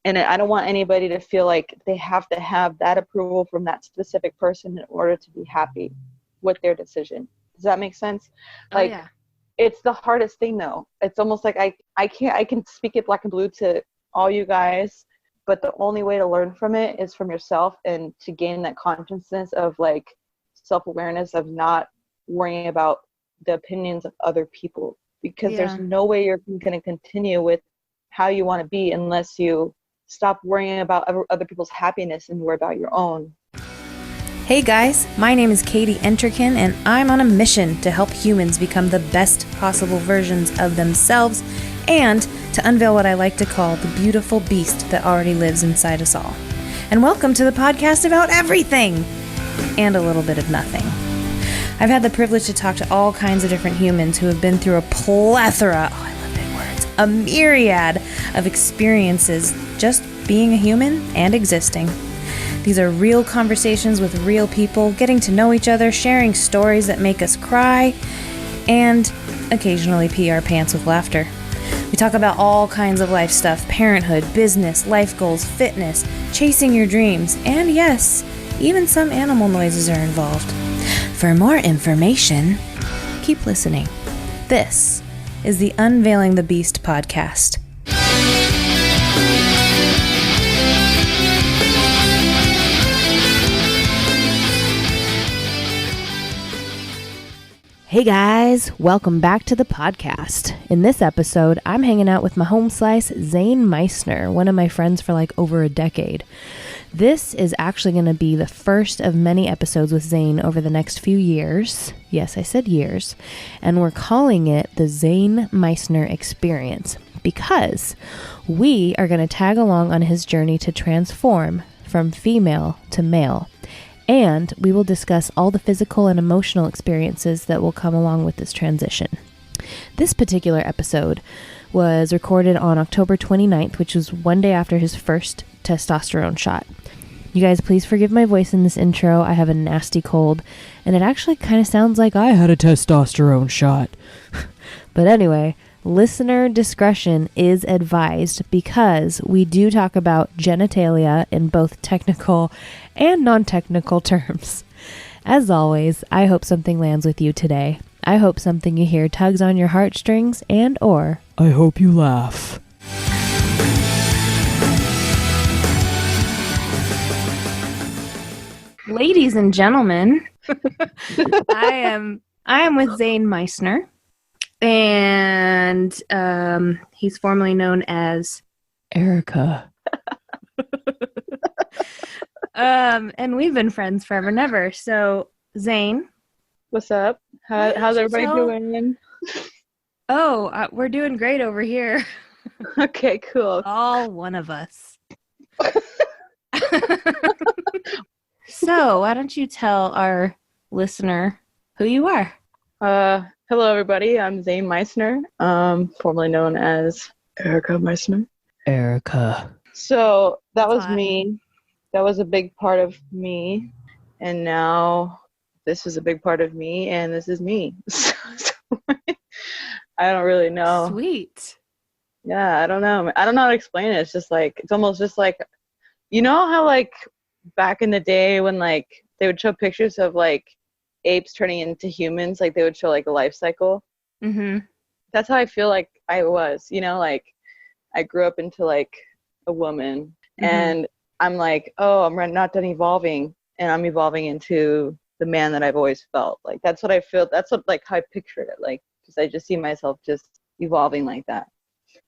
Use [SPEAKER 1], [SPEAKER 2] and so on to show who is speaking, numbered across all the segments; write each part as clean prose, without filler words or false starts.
[SPEAKER 1] And I don't want anybody to feel like they have to have that approval from that specific person in order to be happy with their decision. Does that make sense?
[SPEAKER 2] Oh,
[SPEAKER 1] Like,
[SPEAKER 2] yeah.
[SPEAKER 1] it's the hardest thing though. It's almost like I can speak it black and blue to all you guys, but the only way to learn from it is from yourself, and to gain that consciousness of like self-awareness of not worrying about the opinions of other people, because there's no way you're going to continue with how you want to be unless you stop worrying about other people's happiness and worry about your own.
[SPEAKER 2] Hey guys, my name is Katie Enterkin, and I'm on a mission to help humans become the best possible versions of themselves and to unveil what I like to call the beautiful beast that already lives inside us all. And welcome to the podcast about everything and a little bit of nothing. I've had the privilege to talk to all kinds of different humans who have been through a plethora, I love big words, a myriad of experiences just being a human and existing. These are real conversations with real people, getting to know each other, sharing stories that make us cry, and occasionally pee our pants with laughter. We talk about all kinds of life stuff: parenthood, business, life goals, fitness, chasing your dreams, and yes, even some animal noises are involved. For more information, keep listening. This is the Unveiling the Beast podcast. Hey guys, welcome back to the podcast. In this episode, I'm hanging out with my Homeslice, Zayn Meissner, one of my friends for like over a decade. This is actually going to be the first of many episodes with Zayn over the next few years. Yes, I said years. And we're calling it the Zayn Meissner Experience because we are going to tag along on his journey to transform from female to male. And we will discuss all the physical and emotional experiences that will come along with this transition. This particular episode was recorded on October 29th, which was one day after his first testosterone shot. You guys, please forgive my voice in this intro. I have a nasty cold, and it actually kind of sounds like I had a testosterone shot. But anyway, listener discretion is advised because we do talk about genitalia in both technical and non-technical terms. As always, I hope something lands with you today. I hope something you hear tugs on your heartstrings, and or I hope you laugh. Ladies and gentlemen, I am with Zayn Meissner. And he's formerly known as Erica. And we've been friends forever and ever. So, Zayn.
[SPEAKER 1] What's up? How's everybody doing?
[SPEAKER 2] Oh, we're doing great over here.
[SPEAKER 1] Okay, cool.
[SPEAKER 2] All one of us. So, why don't you tell our listener who you are?
[SPEAKER 1] Hello, everybody. I'm Zayn Meissner, formerly known as Erica Meissner.
[SPEAKER 2] Erica.
[SPEAKER 1] So that was me. That was a big part of me. And now this is a big part of me, and this is me. I don't really know.
[SPEAKER 2] Sweet.
[SPEAKER 1] Yeah, I don't know. I don't know how to explain it. It's just like, it's almost just like, you know how like back in the day when like they would show pictures of like apes turning into humans, like they would show like a life cycle.
[SPEAKER 2] Mm-hmm.
[SPEAKER 1] That's how I feel like I was, you know, like I grew up into like a woman, and I'm like, oh, I'm not done evolving, and I'm evolving into the man that I've always felt. Like that's what I feel. That's what like how I pictured it. Like, because I just see myself just evolving like that.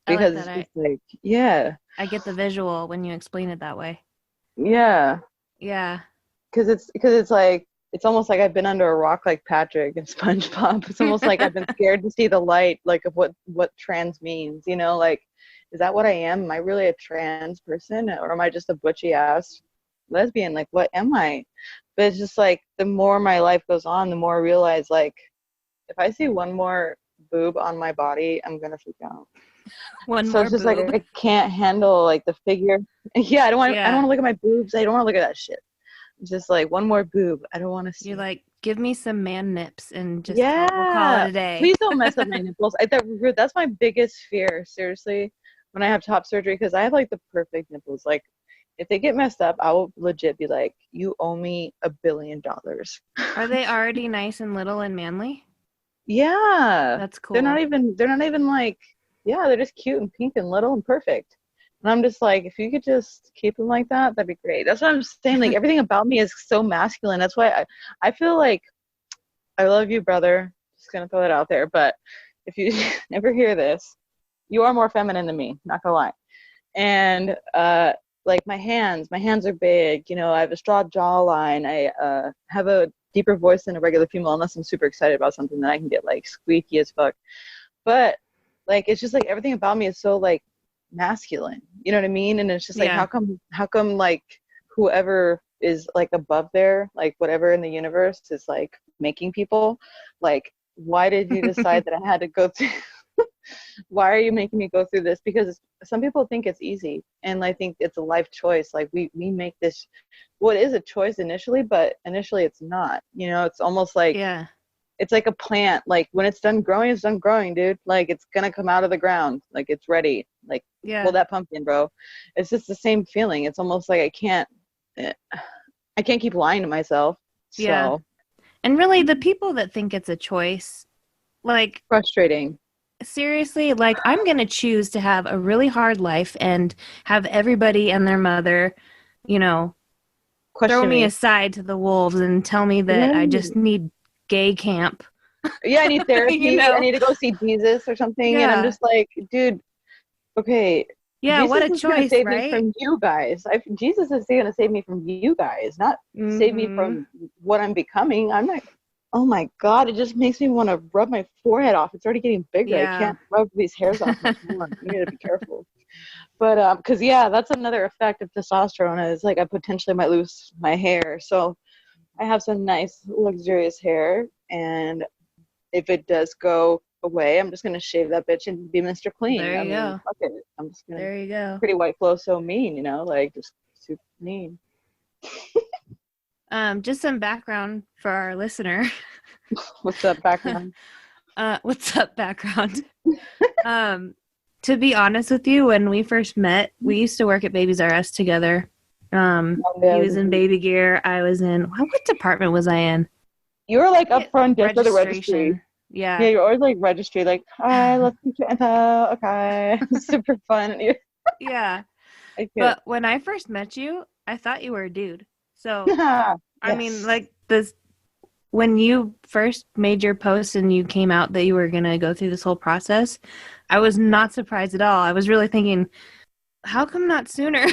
[SPEAKER 1] Because
[SPEAKER 2] I like that.
[SPEAKER 1] it's just like, yeah.
[SPEAKER 2] I get the visual when you explain it that way.
[SPEAKER 1] Yeah.
[SPEAKER 2] Yeah.
[SPEAKER 1] Because it's like, it's almost like I've been under a rock like Patrick and SpongeBob. It's almost like I've been scared to see the light, like of what trans means, you know, like, is that what I am? Am I really a trans person, or am I just a butchy ass lesbian? Like, what am I? But it's just like, the more my life goes on, the more I realize, like, if I see one more boob on my body, I'm going to freak out. So it's just boob. Like, I can't handle like the figure. Yeah, I don't want to look at my boobs. I don't want to look at that shit. Just like one more boob. I don't want to see.
[SPEAKER 2] You're like, give me some man nips and just we'll call it a day.
[SPEAKER 1] Please don't mess up my nipples. That's my biggest fear. Seriously, when I have top surgery, because I have like the perfect nipples. Like if they get messed up, I will legit be like, you owe me $1 billion.
[SPEAKER 2] Are they already nice and little and manly?
[SPEAKER 1] Yeah.
[SPEAKER 2] That's cool.
[SPEAKER 1] They're not even like, yeah, they're just cute and pink and little and perfect. And I'm just like, if you could just keep them like that, that'd be great. That's what I'm saying. Like everything about me is so masculine. That's why I feel like I love you, brother. Just gonna throw it out there. But if you never hear this, you are more feminine than me, not gonna lie. And like my hands are big. You know, I have a straw jawline. I have a deeper voice than a regular female, unless I'm super excited about something, that I can get like squeaky as fuck. But like it's just like everything about me is so like masculine. You know what I mean? And it's just like how come like whoever is like above there, like whatever in the universe is like making people, like why did you decide that I had to go through why are you making me go through this? Because some people think it's easy, and I think it's a life choice. Like we make this, what is a choice initially, but initially it's not. You know, it's almost like it's like a plant. Like when it's done growing, it's done growing, dude. Like it's gonna come out of the ground. Like it's ready. Like pull that pumpkin, bro. It's just the same feeling. It's almost like I can't keep lying to myself. So.
[SPEAKER 2] Yeah. And really, the people that think it's a choice, like
[SPEAKER 1] frustrating.
[SPEAKER 2] Seriously, like I'm going to choose to have a really hard life and have everybody and their mother, you know, throw me aside to the wolves and tell me that I just need gay camp.
[SPEAKER 1] Yeah, I need therapy.
[SPEAKER 2] You know?
[SPEAKER 1] I need to go see Jesus or something. Yeah. And I'm just like, dude, okay.
[SPEAKER 2] Yeah,
[SPEAKER 1] Jesus
[SPEAKER 2] what a
[SPEAKER 1] is
[SPEAKER 2] choice,
[SPEAKER 1] gonna save
[SPEAKER 2] right?
[SPEAKER 1] me from you guys. Jesus is going to save me from you guys, not save me from what I'm becoming. I'm not. Oh my God, it just makes me want to rub my forehead off. It's already getting bigger. I can't rub these hairs off much more. You need to be careful. But because that's another effect of testosterone is like I potentially might lose my hair. So I have some nice luxurious hair, and if it does go away, I'm just gonna shave that bitch and be Mr. Clean.
[SPEAKER 2] There you go.
[SPEAKER 1] Fuck it. I'm just gonna.
[SPEAKER 2] There you go.
[SPEAKER 1] Pretty white flow, so mean, you know, like just super mean.
[SPEAKER 2] Just some background for our listener.
[SPEAKER 1] What's up, background?
[SPEAKER 2] What's up, background? To be honest with you, when we first met, we used to work at Babies R Us together. He was in baby gear. I was in, what department was I in?
[SPEAKER 1] You were like up front just for the registry.
[SPEAKER 2] Yeah.
[SPEAKER 1] Yeah, you're always like registry, like, hi, let's meet you. Okay. Super fun.
[SPEAKER 2] Yeah. But when I first met you, I thought you were a dude. So, I mean, like when you first made your post and you came out that you were going to go through this whole process, I was not surprised at all. I was really thinking, how come not sooner?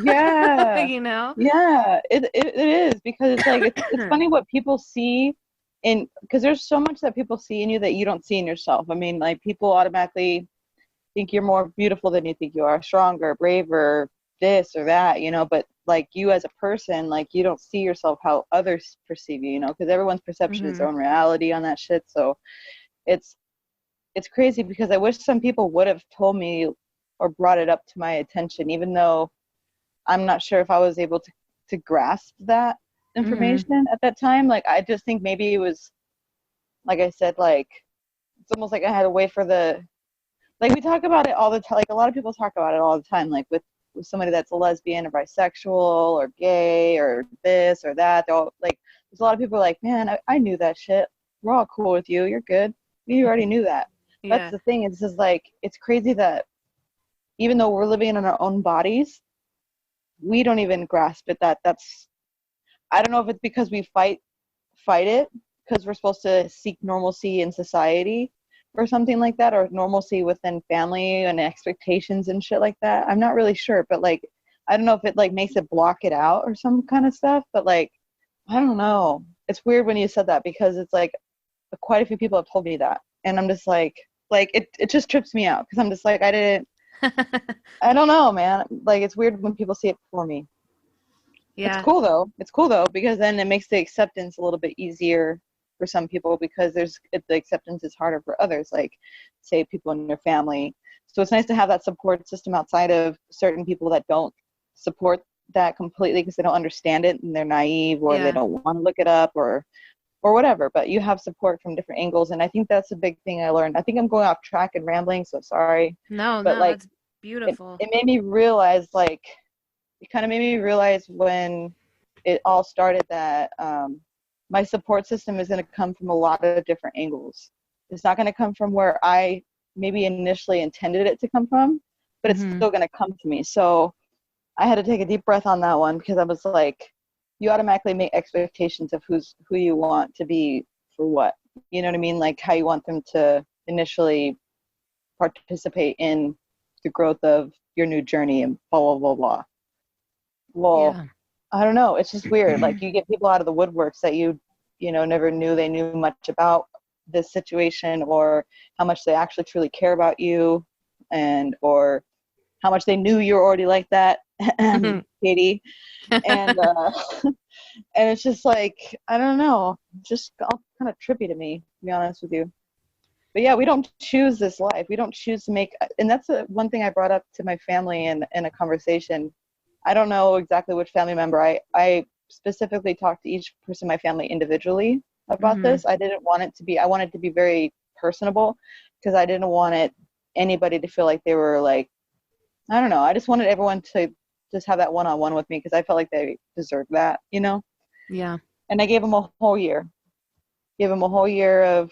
[SPEAKER 1] Yeah.
[SPEAKER 2] You know?
[SPEAKER 1] Yeah, it is, because it's like, it's funny what people see because there's so much that people see in you that you don't see in yourself. I mean, like people automatically think you're more beautiful than you think you are, stronger, braver, this or that, you know, but like you as a person, like you don't see yourself how others perceive you, you know, because everyone's perception is their own reality on that shit. So it's crazy, because I wish some people would have told me or brought it up to my attention, even though I'm not sure if I was able to grasp that information at that time. Like I just think maybe it was, like I said, like it's almost like I had to wait for like we talk about it all the time, like a lot of people talk about it all the time, like with somebody that's a lesbian or bisexual or gay or this or that. They're all like, there's a lot of people like, man, I knew that shit. We're all cool with you. You're good. You already knew that. Yeah. That's the thing. It's just like, it's crazy that even though we're living in our own bodies, we don't even grasp it. That's, I don't know if it's because we fight it because we're supposed to seek normalcy in society or something like that, or normalcy within family and expectations and shit like that. I'm not really sure, but like, I don't know if it like makes it block it out or some kind of stuff, but like, I don't know. It's weird when you said that, because it's like quite a few people have told me that. And I'm just like it just trips me out, because I'm just like, I don't know, man. Like, it's weird when people see it for me. Yeah. It's cool though, because then it makes the acceptance a little bit easier for some people, because the acceptance is harder for others, like say people in your family. So it's nice to have that support system outside of certain people that don't support that completely because they don't understand it and they're naive, or they don't want to look it up or whatever, but you have support from different angles. And I think that's a big thing I learned. I think I'm going off track and rambling, so sorry.
[SPEAKER 2] No,
[SPEAKER 1] but like,
[SPEAKER 2] it's Beautiful.
[SPEAKER 1] It made me realize, like, it kind of made me realize when it all started that my support system is going to come from a lot of different angles. It's not going to come from where I maybe initially intended it to come from, but it's still going to come to me. So I had to take a deep breath on that one, because I was like, you automatically make expectations of who you want to be for what. You know what I mean? Like how you want them to initially participate in the growth of your new journey and blah, blah, blah, blah. Well,
[SPEAKER 2] Yeah.
[SPEAKER 1] I don't know. It's just weird. Like you get people out of the woodworks that you know, never knew they knew much about this situation, or how much they actually truly care about you, and or how much they knew you were already like that, Katie. And and it's just like, I don't know, just all kind of trippy to me, to be honest with you. But yeah, we don't choose this life. We don't choose to make, and that's one thing I brought up to my family in a conversation. I don't know exactly which family member. I specifically talked to each person in my family individually about this. I didn't want it to be, I wanted it to be very personable, because I didn't want anybody to feel like they were like, I don't know. I just wanted everyone to just have that one-on-one with me, because I felt like they deserved that, you know?
[SPEAKER 2] Yeah.
[SPEAKER 1] And I gave them a whole year. Gave them a whole year of,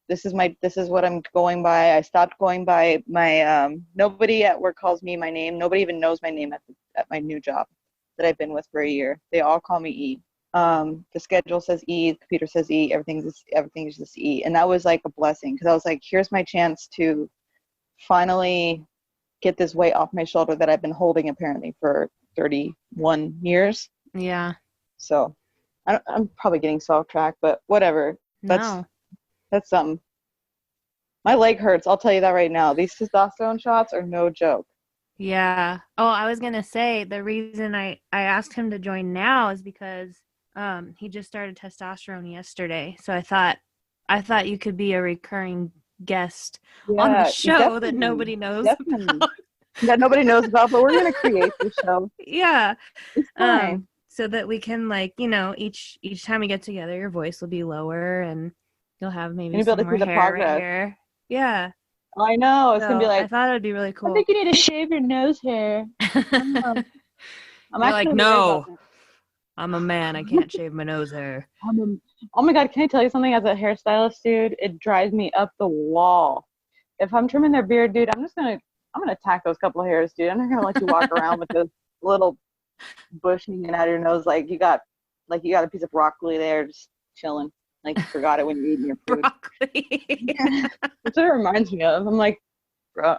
[SPEAKER 1] this is what I'm going by. I stopped going by my, nobody at work calls me my name. Nobody even knows my name at my new job that I've been with for a year. They all call me E. The schedule says E, the computer says E, everything's just E. And that was like a blessing, because I was like, here's my chance to finally get this weight off my shoulder that I've been holding apparently for 31 years.
[SPEAKER 2] Yeah.
[SPEAKER 1] So I'm probably getting off track, but whatever.
[SPEAKER 2] No.
[SPEAKER 1] That's something. My leg hurts. I'll tell you that right now. These testosterone shots are no joke.
[SPEAKER 2] Yeah. Oh, I was going to say the reason I asked him to join now is because he just started testosterone yesterday. So I thought you could be a recurring guest on the show that nobody knows about.
[SPEAKER 1] That nobody knows about, but we're going to create the show.
[SPEAKER 2] Yeah.
[SPEAKER 1] It's fine.
[SPEAKER 2] So that we can, like, you know, each time we get together, your voice will be lower and you'll have maybe some more hair right here. Yeah.
[SPEAKER 1] I know. It's going to be like,
[SPEAKER 2] I thought it would be really cool.
[SPEAKER 1] I think you need to shave your nose hair. I'm
[SPEAKER 2] like, no, I'm a man. I can't shave my nose hair.
[SPEAKER 1] Oh my God, can I tell you something? As a hairstylist, dude, it drives me up the wall. If I'm trimming their beard, dude, I'm gonna attack those couple of hairs, dude. I'm not gonna let you walk around with this little bush hanging out of your nose like you got a piece of broccoli there just chilling. Like you forgot it when you're eating your food.
[SPEAKER 2] Broccoli.
[SPEAKER 1] Yeah. That's what it reminds me of. I'm like, bro.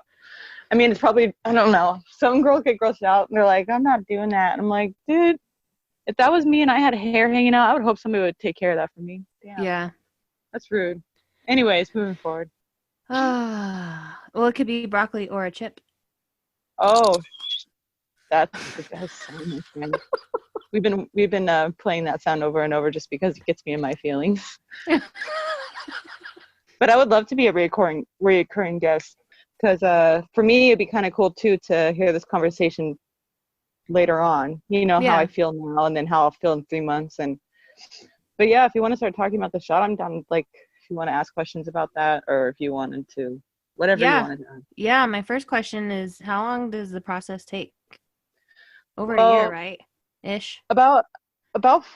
[SPEAKER 1] I mean, it's probably, I don't know. Some girls get grossed out and they're like, I'm not doing that. And I'm like, dude, if that was me and I had hair hanging out, I would hope somebody would take care of that for me. Damn.
[SPEAKER 2] Yeah.
[SPEAKER 1] That's rude. Anyways, moving forward.
[SPEAKER 2] Well, it could be broccoli or a chip.
[SPEAKER 1] Oh, that's the best sound, my friend. We've been playing that sound over and over just because it gets me in my feelings. But I would love to be a reoccurring guest, because for me it'd be kind of cool too to hear this conversation later on. You know, how I feel now and then how I'll feel in 3 months. But yeah, if you want to start talking about the shot, I'm down. Like, if you want to ask questions about that, or if you wanted to, whatever you wanted to ask.
[SPEAKER 2] Yeah, my first question is, how long does the process take? Over a year, right? Ish.
[SPEAKER 1] About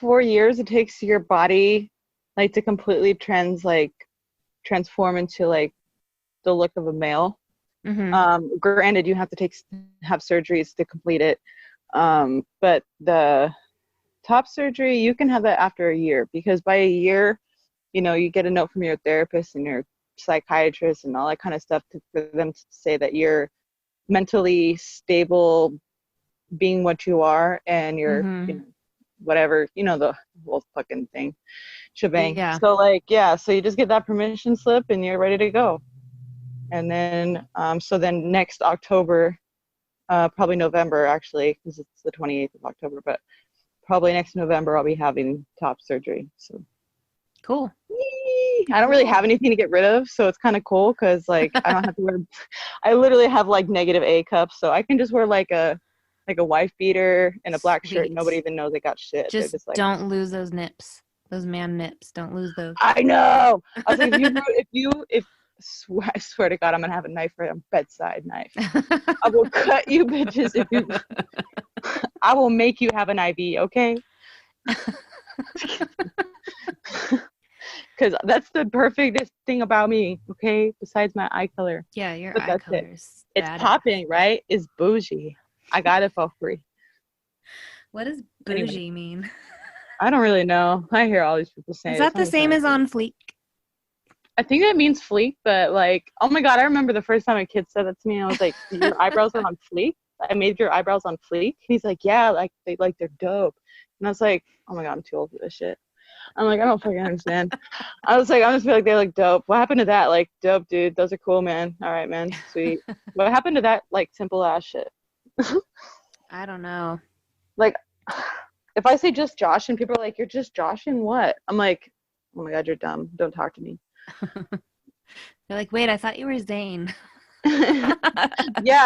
[SPEAKER 1] 4 years it takes your body like to completely transform into like the look of a male. Mm-hmm. Granted, you have to have surgeries to complete it, but the top surgery, you can have that after a year, because by a year, you know, you get a note from your therapist and your psychiatrist and all that kind of stuff for them to say that you're mentally stable, being what you are, and you're, you know, whatever, you know, the whole fucking thing, shebang. Yeah. So like, so you just get that permission slip and you're ready to go. And then, so then next October, probably November actually, because it's the 28th of October, but probably next November I'll be having top surgery. So
[SPEAKER 2] cool.
[SPEAKER 1] I don't really have anything to get rid of, so it's kind of cool, because like I don't have to wear, I literally have like negative A cups, so I can just wear like a wife beater and a black shirt. Nobody even knows I got shit.
[SPEAKER 2] Just
[SPEAKER 1] like,
[SPEAKER 2] don't lose those nips, those man nips. Don't lose those.
[SPEAKER 1] I know. I was like, I swear to God, I'm gonna have a knife right on bedside knife. I will cut you bitches if you. I will make you have an IV, okay? Because that's the perfectest thing about me, okay? Besides my eye color.
[SPEAKER 2] Yeah, your
[SPEAKER 1] But
[SPEAKER 2] eye
[SPEAKER 1] that's it.
[SPEAKER 2] color's
[SPEAKER 1] It's
[SPEAKER 2] badass.
[SPEAKER 1] popping, right? It's bougie. I got it for free.
[SPEAKER 2] What does bougie mean?
[SPEAKER 1] I don't really know. I hear all these people say
[SPEAKER 2] Is
[SPEAKER 1] it.
[SPEAKER 2] that the same as on fleek?
[SPEAKER 1] I think that means fleek, but like, oh my God, I remember the first time a kid said that to me. I was like, your eyebrows are on fleek? I made your eyebrows on fleek? He's like, yeah, like they're dope. And I was like, oh my God, I'm too old for this shit. I'm like, I don't fucking understand. I was like, I just feel like they look dope. What happened to that? Like, dope, dude. Those are cool, man. All right, man. Sweet. What happened to that, like, simple ass shit?
[SPEAKER 2] I don't know.
[SPEAKER 1] Like, if I say just Josh and people are like, you're just Josh in what? I'm like, oh my God, you're dumb. Don't talk to me.
[SPEAKER 2] They're like, wait, I thought you were Zayn.
[SPEAKER 1] Yeah,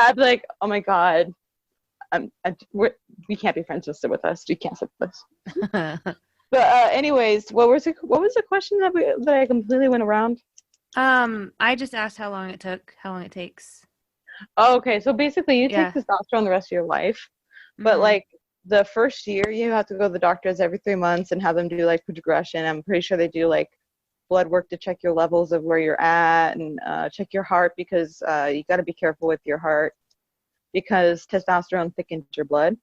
[SPEAKER 1] I'd be like, oh my God. We can't be friends with us. You can't sit with us. But anyways, what was the question that I completely went around?
[SPEAKER 2] I just asked how long it takes.
[SPEAKER 1] Oh, okay. So basically you
[SPEAKER 2] Yeah.
[SPEAKER 1] take testosterone the rest of your life. But like the first year you have to go to the doctors every 3 months and have them do like progression. I'm pretty sure they do like blood work to check your levels of where you're at and check your heart because you got to be careful with your heart because testosterone thickens your blood.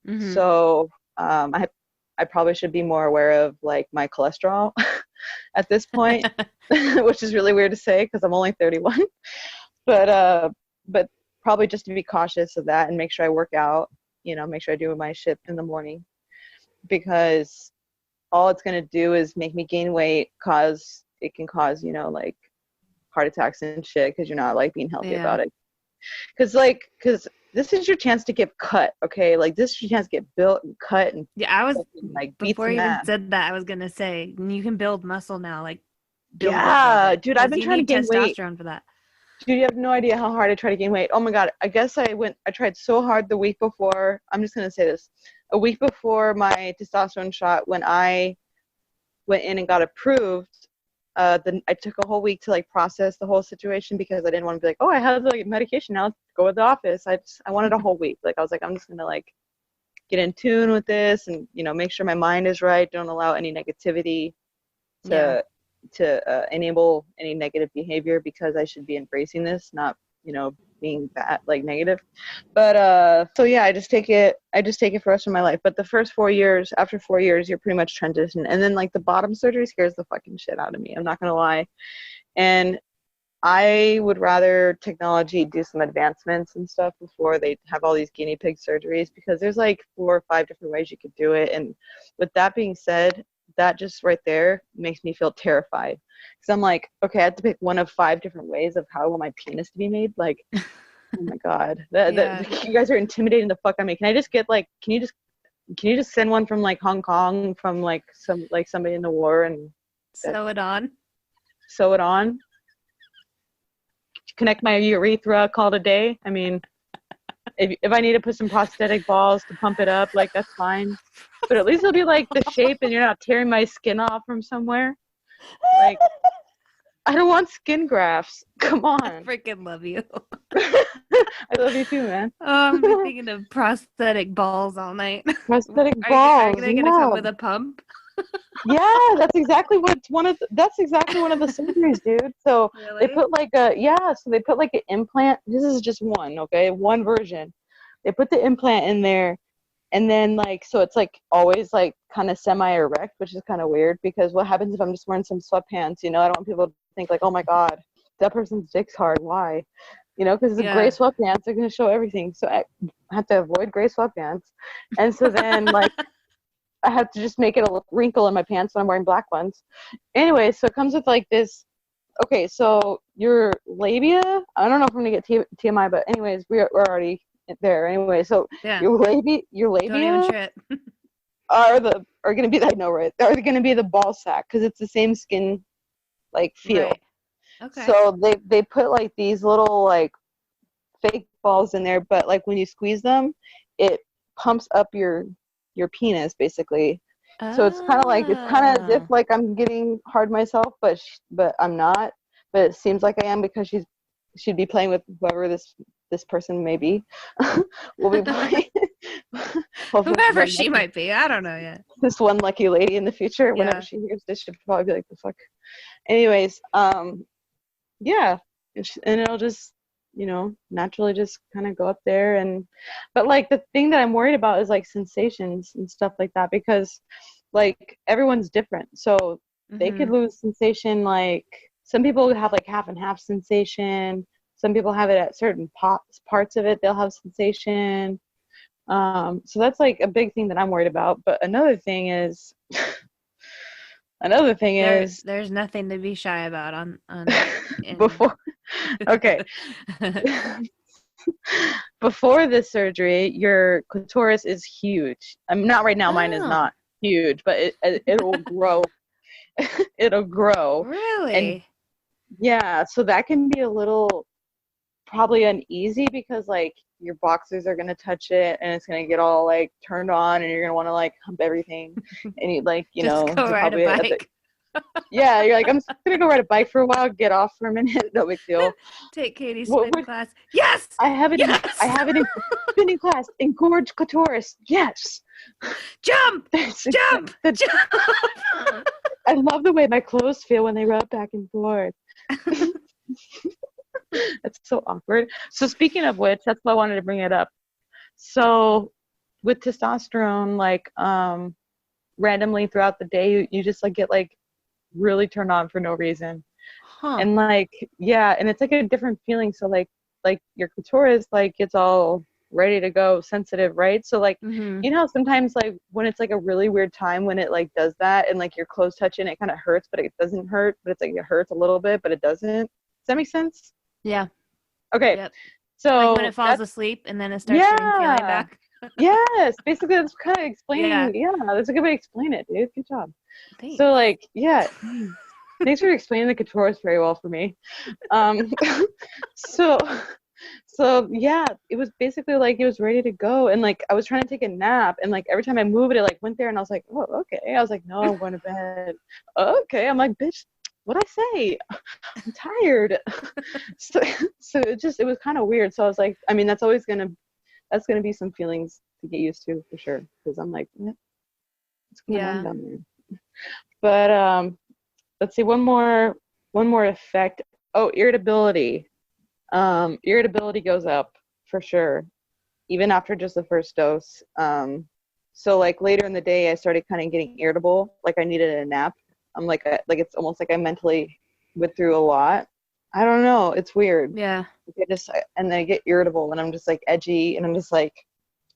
[SPEAKER 2] Mm-hmm.
[SPEAKER 1] So I probably should be more aware of like my cholesterol at this point, which is really weird to say because I'm only 31. But probably just to be cautious of that and make sure I work out, make sure I do my shit in the morning because all it's going to do is make me gain weight, it can cause, like heart attacks and shit because you're not like being healthy about it. Because this is your chance to get cut, okay? Like this is your chance to get built and cut and
[SPEAKER 2] I was
[SPEAKER 1] like
[SPEAKER 2] before you even said that, I was gonna say you can build muscle now, like build
[SPEAKER 1] dude, I've been trying to gain weight.
[SPEAKER 2] Testosterone for that.
[SPEAKER 1] Dude, you have no idea how hard I try to gain weight. Oh my God, I guess I tried so hard the week before. I'm just gonna say this. A week before my testosterone shot, when I went in and got approved, then I took a whole week to like process the whole situation because I didn't want to be like, oh, I have the medication now, let's go to the office. I wanted a whole week. Like I was like, I'm just gonna like get in tune with this and make sure my mind is right. Don't allow any negativity to enable any negative behavior because I should be embracing this, not being that like negative. But so yeah, I just take it for the rest of my life. But the first 4 years, after 4 years, you're pretty much transitioned. And then like the bottom surgery scares the fucking shit out of me. I'm not gonna lie. And I would rather technology do some advancements and stuff before they have all these guinea pig surgeries because there's like 4 or 5 different ways you could do it. And with that being said, that just right there makes me feel terrified because I'm like, okay, I have to pick one of 5 different ways of how I want my penis to be made. Like, oh my God, you guys are intimidating the fuck out of me. Can I just get like, can you just send one from like Hong Kong from like somebody in the war and
[SPEAKER 2] sew it
[SPEAKER 1] on, connect my urethra, call it a day. I mean, if I need to put some prosthetic balls to pump it up, like that's fine. But at least it'll be like the shape and you're not tearing my skin off from somewhere. Like, I don't want skin grafts. Come on.
[SPEAKER 2] I freaking love you.
[SPEAKER 1] I love you too, man.
[SPEAKER 2] I'm thinking of prosthetic balls all night.
[SPEAKER 1] Prosthetic balls.
[SPEAKER 2] Are they gonna come with a pump?
[SPEAKER 1] Yeah, that's exactly one of the surgeries, dude. So
[SPEAKER 2] really?
[SPEAKER 1] They put like an implant. This is just one, okay? One version. They put the implant in there and then like so it's like always like kind of semi-erect, which is kind of weird because what happens if I'm just wearing some sweatpants, I don't want people to think like, oh my God, that person's dick's hard. Why? Because the gray sweatpants are going to show everything. So I have to avoid gray sweatpants. And so then like I have to just make it a wrinkle in my pants when I'm wearing black ones. Anyway, so it comes with like this. Okay, so your labia, I don't know if I'm going to get TMI, but anyways, we're already there. Anyway, so your labia
[SPEAKER 2] don't even trip.
[SPEAKER 1] are going to be, I know, right? Are going to be the ball sack because it's the same skin like feel.
[SPEAKER 2] Right. Okay.
[SPEAKER 1] So they put like these little like fake balls in there, but like when you squeeze them, it pumps up your penis basically. So it's kind of as if like I'm getting hard myself, but I'm not. but it seems like I am because she'd be playing with whoever this person may be. We'll be playing.
[SPEAKER 2] Whoever she might be. I don't know yet.
[SPEAKER 1] This one lucky lady in the future,
[SPEAKER 2] Yeah.
[SPEAKER 1] whenever she hears this, she'll probably be like, the fuck. Anyways, yeah. And it'll just, naturally just kind of go up there. But like the thing that I'm worried about is like sensations and stuff like that, because like everyone's different. So they could lose sensation. Like some people have like half and half sensation. Some people have it at certain parts of it. They'll have sensation. So that's like a big thing that I'm worried about. But another thing is
[SPEAKER 2] there's nothing to be shy about on
[SPEAKER 1] before. Okay. Before this surgery, your clitoris is huge. I'm not right now. Mine is not huge, but it'll grow. It'll grow.
[SPEAKER 2] Really?
[SPEAKER 1] And yeah, so that can be a little probably uneasy because like your boxers are gonna touch it and it's gonna get all like turned on and you're gonna want to like hump everything and you like
[SPEAKER 2] just go ride a bike.
[SPEAKER 1] Yeah, you're like, I'm just gonna go ride a bike for a while, get off for a minute, no big deal.
[SPEAKER 2] Take Katie's spin class. Yes,
[SPEAKER 1] I have it.
[SPEAKER 2] Yes!
[SPEAKER 1] I have it in spinning class. Engorge clitoris. Yes.
[SPEAKER 2] Jump. Jump.
[SPEAKER 1] I love the way my clothes feel when they rub back and forth. That's so awkward. So speaking of which, that's why I wanted to bring it up. So with testosterone, like randomly throughout the day, you just like get like really turned on for no reason. And like, yeah, and it's like a different feeling. So like your clitoris like gets all ready to go, sensitive, right? So like, you know, sometimes like when it's like a really weird time when it like does that and like your clothes touch it, it kind of hurts, but it doesn't hurt. But it's like it hurts a little bit, but it doesn't. Does that make sense?
[SPEAKER 2] Yeah.
[SPEAKER 1] Okay.
[SPEAKER 2] Yep.
[SPEAKER 1] So
[SPEAKER 2] like when it falls asleep and then it starts getting feeling back.
[SPEAKER 1] Yes, basically that's kind of explaining. Yeah, that's a good way to explain it, dude. Good job.
[SPEAKER 2] Thanks.
[SPEAKER 1] So like, yeah. Thanks for explaining the clitoris very well for me. So yeah, it was basically like it was ready to go, and like I was trying to take a nap, and like every time I moved it, it like went there, and I was like, oh, okay. I was like, no, I'm going to bed. Okay, I'm like, bitch, what'd I say? I'm tired. so it was kind of weird. So I was like, I mean, that's gonna be some feelings to get used to for sure, because I'm like, what's going on down there? But let's see, one more effect. Oh, irritability. Irritability goes up for sure, even after just the first dose. So like later in the day, I started kind of getting irritable, like I needed a nap. I'm like it's almost like I mentally went through a lot. I don't know. It's weird.
[SPEAKER 2] Yeah.
[SPEAKER 1] And then I get irritable, and I'm just like edgy, and I'm just like,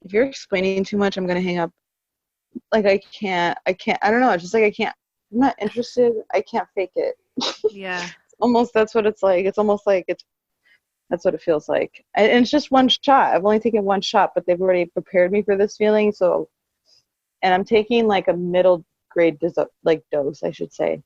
[SPEAKER 1] if you're explaining too much, I'm gonna hang up. Like I can't. I don't know. It's just like I can't. I'm not interested. I can't fake it.
[SPEAKER 2] Yeah.
[SPEAKER 1] That's what it's like. It's almost like that's what it feels like. And it's just one shot. I've only taken one shot, but they've already prepared me for this feeling. So, and I'm taking like a middle grade dose, I should say.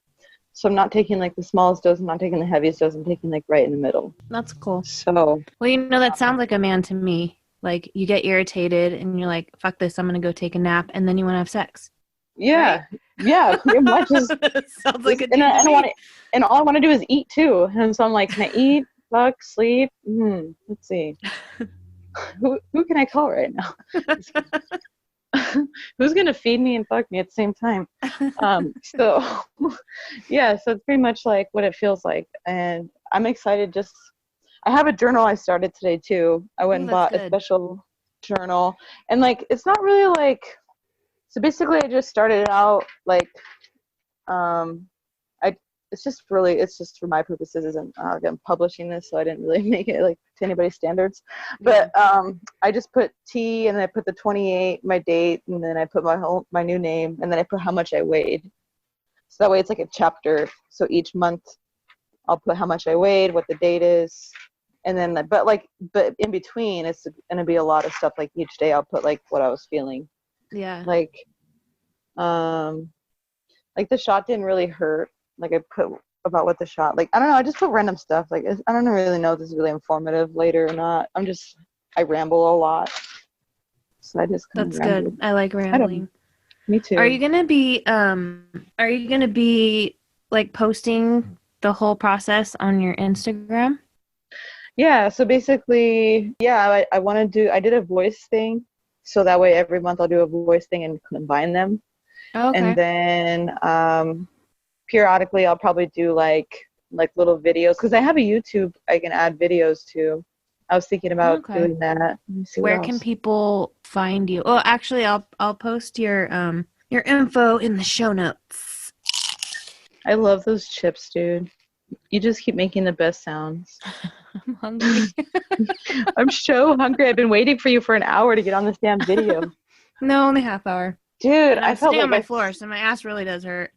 [SPEAKER 1] So I'm not taking like the smallest dose. I'm not taking the heaviest dose. I'm taking like right in the middle.
[SPEAKER 2] That's cool.
[SPEAKER 1] So.
[SPEAKER 2] Well, you know, that sounds like a man to me. Like you get irritated and you're like, fuck this, I'm going to go take a nap. And then you want to have sex.
[SPEAKER 1] Yeah.
[SPEAKER 2] Right?
[SPEAKER 1] Yeah. Pretty much.
[SPEAKER 2] Sounds like a dude
[SPEAKER 1] and all I want to do is eat too. And so I'm like, can I eat? Fuck, sleep. Let's see. Who can I call right now? Who's gonna feed me and fuck me at the same time? So yeah, so it's pretty much like what it feels like, and I'm excited. I have a journal I started today too. I went and bought a special journal, and like it's not really like. So basically, I just started out like, it's just for my purposes, and I'm publishing this, so I didn't really make it like to anybody's standards. But I just put T, and then I put the 28, my date, and then I put my new name, and then I put how much I weighed. So that way it's like a chapter. So each month I'll put how much I weighed, what the date is, and then but in between it's gonna be a lot of stuff. Like each day I'll put like what I was feeling. Yeah. Like the shot didn't really hurt. Like I put about what the shot, like, I don't know, I just put random stuff. Like, I don't really know if this is really informative later or not. I ramble a lot. So I just
[SPEAKER 2] That's good. I like rambling.
[SPEAKER 1] Me too.
[SPEAKER 2] Are you going to be like posting the whole process on your Instagram?
[SPEAKER 1] Yeah, so basically, yeah, I did a voice thing. So that way every month I'll do a voice thing and combine them.
[SPEAKER 2] Oh,
[SPEAKER 1] And
[SPEAKER 2] okay.
[SPEAKER 1] then periodically I'll probably do like little videos because I have a YouTube I can add videos to. I was thinking about
[SPEAKER 2] Okay.
[SPEAKER 1] doing that. Let me see what
[SPEAKER 2] Where can
[SPEAKER 1] else.
[SPEAKER 2] people find you? Oh, actually, I'll post your info in the show notes.
[SPEAKER 1] I love those chips, dude. You just keep making the best sounds.
[SPEAKER 2] I'm hungry.
[SPEAKER 1] I'm so hungry. I've been waiting for you for an hour to get on this damn video.
[SPEAKER 2] No, only half hour.
[SPEAKER 1] Dude,
[SPEAKER 2] And
[SPEAKER 1] I
[SPEAKER 2] I'm
[SPEAKER 1] felt
[SPEAKER 2] sitting on
[SPEAKER 1] like
[SPEAKER 2] my floor, so my ass really does hurt.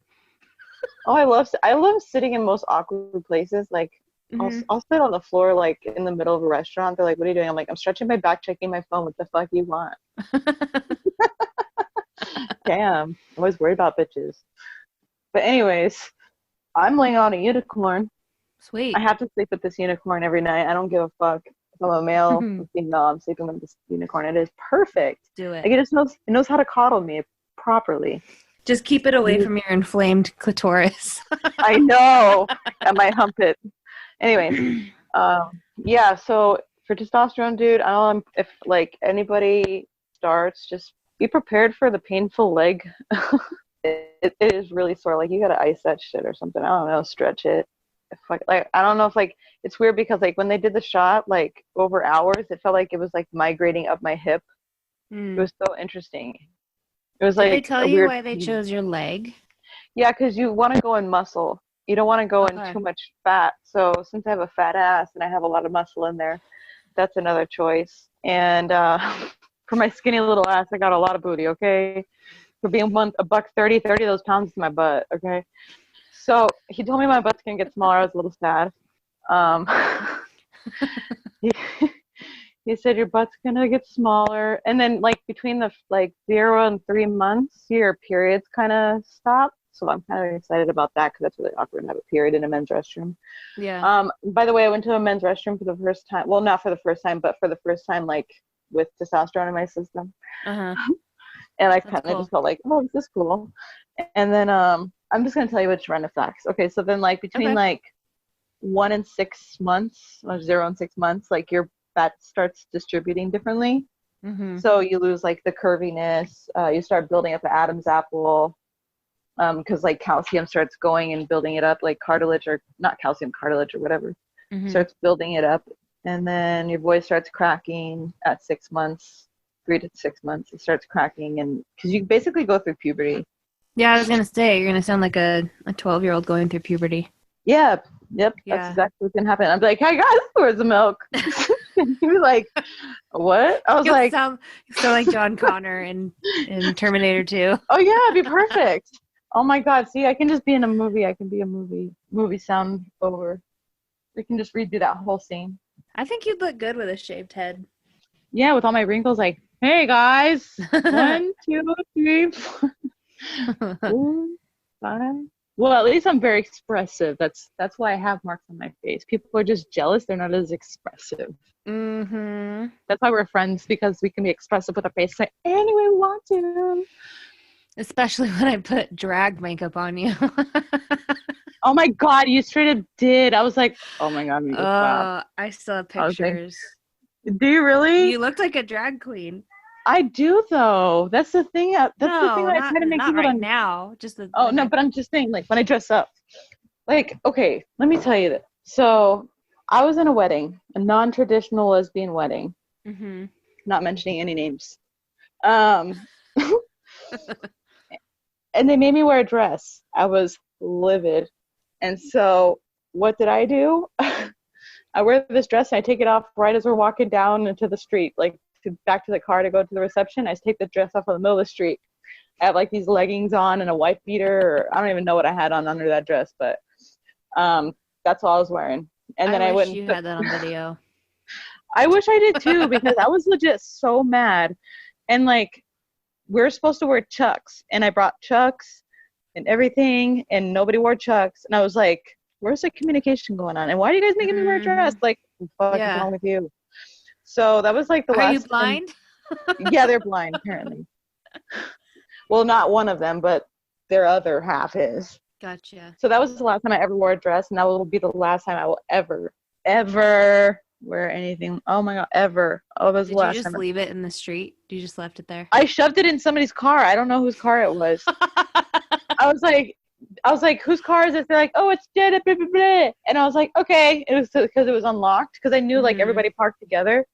[SPEAKER 1] oh, I love sitting in most awkward places. Like
[SPEAKER 2] Hmm.
[SPEAKER 1] I'll sit on the floor like in the middle of a restaurant. They're like, "What are you doing?" I'm like, "I'm stretching my back, checking my phone. What the fuck you want?" Damn, I'm always worried about bitches. But anyways, I'm laying on a unicorn. I
[SPEAKER 2] Sweet.
[SPEAKER 1] have to sleep with this unicorn every night. I don't give a fuck if I'm a male or female. I'm sleeping with this unicorn. It is perfect.
[SPEAKER 2] Do it.
[SPEAKER 1] Like it knows how to coddle me properly.
[SPEAKER 2] Just keep it away from your inflamed clitoris.
[SPEAKER 1] I know. I might hump it. Anyways, yeah. So for testosterone, dude, I don't know if like anybody starts, just be prepared for the painful leg. It is really sore. Like you gotta ice that shit or something. I don't know, stretch it. Like I don't know if like it's weird because like when they did the shot, like over hours, it felt like it was like migrating up my hip. It
[SPEAKER 2] Mm.
[SPEAKER 1] was so interesting. It was
[SPEAKER 2] Did they
[SPEAKER 1] like
[SPEAKER 2] tell
[SPEAKER 1] a
[SPEAKER 2] you
[SPEAKER 1] weird
[SPEAKER 2] why they
[SPEAKER 1] pain.
[SPEAKER 2] chose your leg?
[SPEAKER 1] Yeah, because you want to go in muscle. You don't want to go in
[SPEAKER 2] Okay.
[SPEAKER 1] too much fat. So since I have a fat ass and I have a lot of muscle in there, that's another choice. And for my skinny little ass, I got a lot of booty. Okay, for being a buck 30 of those pounds is my butt. Okay, so he told me my butt's gonna get smaller. I was a little sad. Um, he, he said your butt's gonna get smaller, and then like between the like 0 and 3 months, your periods kind of stop. So I'm kind of excited about that because that's really awkward to have a period in a men's restroom.
[SPEAKER 2] Yeah.
[SPEAKER 1] By the way, I went to a men's restroom for the first time. Well, not for the first time, but for the first time, like with testosterone in my system.
[SPEAKER 2] Uh-huh.
[SPEAKER 1] And I
[SPEAKER 2] That's
[SPEAKER 1] kind of
[SPEAKER 2] cool.
[SPEAKER 1] just felt like, oh, this is cool. And then I'm just gonna tell you which random facts. Okay, so then like between
[SPEAKER 2] Okay.
[SPEAKER 1] like 1 and 6 months, or 0 and 6 months, like your fat starts distributing differently.
[SPEAKER 2] Mm-hmm.
[SPEAKER 1] So you lose like the curviness. You start building up the Adam's apple because like calcium starts going and building it up, like cartilage or not calcium, cartilage or whatever
[SPEAKER 2] Mm-hmm.
[SPEAKER 1] starts building it up, and then your voice starts cracking at 6 months, 3 to 6 months. It starts cracking, and because you basically go through puberty.
[SPEAKER 2] Yeah, I was gonna say you're gonna sound like a 12-year-old going through puberty.
[SPEAKER 1] Yeah, yep, that's
[SPEAKER 2] Yeah.
[SPEAKER 1] exactly what's gonna happen. I'm like, hey guys, where's the milk? He was like, what? I was
[SPEAKER 2] You'll
[SPEAKER 1] like,
[SPEAKER 2] sound like John Connor in Terminator 2.
[SPEAKER 1] oh yeah, it'd be perfect. Oh my god, see, I can just be in a movie. I can be a movie sound over. We can just redo that whole scene.
[SPEAKER 2] I think you'd look good with a shaved head.
[SPEAKER 1] Yeah, with all my wrinkles, like, hey guys, 1, 2, 3, 4, 4, 5. Well, at least I'm very expressive. That's why I have marks on my face. People are just jealous; they're not as expressive.
[SPEAKER 2] Mm-hmm.
[SPEAKER 1] That's why we're friends because we can be expressive with our face like any way we want to.
[SPEAKER 2] Especially when I put drag makeup on you.
[SPEAKER 1] Oh my god, you straight up did. I was like, oh my god, we just stop.
[SPEAKER 2] I still have
[SPEAKER 1] I was like,
[SPEAKER 2] pictures.
[SPEAKER 1] do you really?
[SPEAKER 2] You looked like a drag queen.
[SPEAKER 1] I do though. That's the thing. That's the thing
[SPEAKER 2] No,
[SPEAKER 1] that I try to make
[SPEAKER 2] not
[SPEAKER 1] people
[SPEAKER 2] right
[SPEAKER 1] understand.
[SPEAKER 2] now. Just
[SPEAKER 1] Oh
[SPEAKER 2] when
[SPEAKER 1] no,
[SPEAKER 2] I.
[SPEAKER 1] but I'm just saying, like when I dress up. Like, okay, let me tell you this. So I was in a wedding, a non-traditional lesbian wedding,
[SPEAKER 2] Mm-hmm.
[SPEAKER 1] not mentioning any names. Um, and they made me wear a dress. I was livid. And so what did I do? I wear this dress and I take it off right as we're walking down into the street, like back to the car to go to the reception. I take the dress off in the middle of the street. I have like these leggings on and a white beater, or I don't even know what I had on under that dress, but that's all I was wearing. And then I
[SPEAKER 2] wish
[SPEAKER 1] went.
[SPEAKER 2] you had that on video.
[SPEAKER 1] I wish I did too because I was legit so mad. And like we are supposed to wear Chucks, and I brought Chucks and everything, and nobody wore Chucks, and I was like, "Where's the communication going on? And why are you guys making me wear a dress?
[SPEAKER 2] Mm-hmm.
[SPEAKER 1] Like, what the fuck is
[SPEAKER 2] Yeah.
[SPEAKER 1] wrong with you?" So that was like the
[SPEAKER 2] Are you
[SPEAKER 1] last time.
[SPEAKER 2] blind?
[SPEAKER 1] Yeah, they're blind apparently. Well, not one of them, but their other half is.
[SPEAKER 2] Gotcha.
[SPEAKER 1] So that was the last time I ever wore a dress, and that will be the last time I will ever wear anything. Oh my God, ever. Oh, that was the
[SPEAKER 2] Did you
[SPEAKER 1] last
[SPEAKER 2] just
[SPEAKER 1] time.
[SPEAKER 2] leave it in the street? You just left it there?
[SPEAKER 1] I shoved it in somebody's car. I don't know whose car it was. I was like, whose car is this? They're like, oh, it's dead. Blah, blah, blah. And I was like, okay. It was because it was unlocked, because I knew like everybody parked together.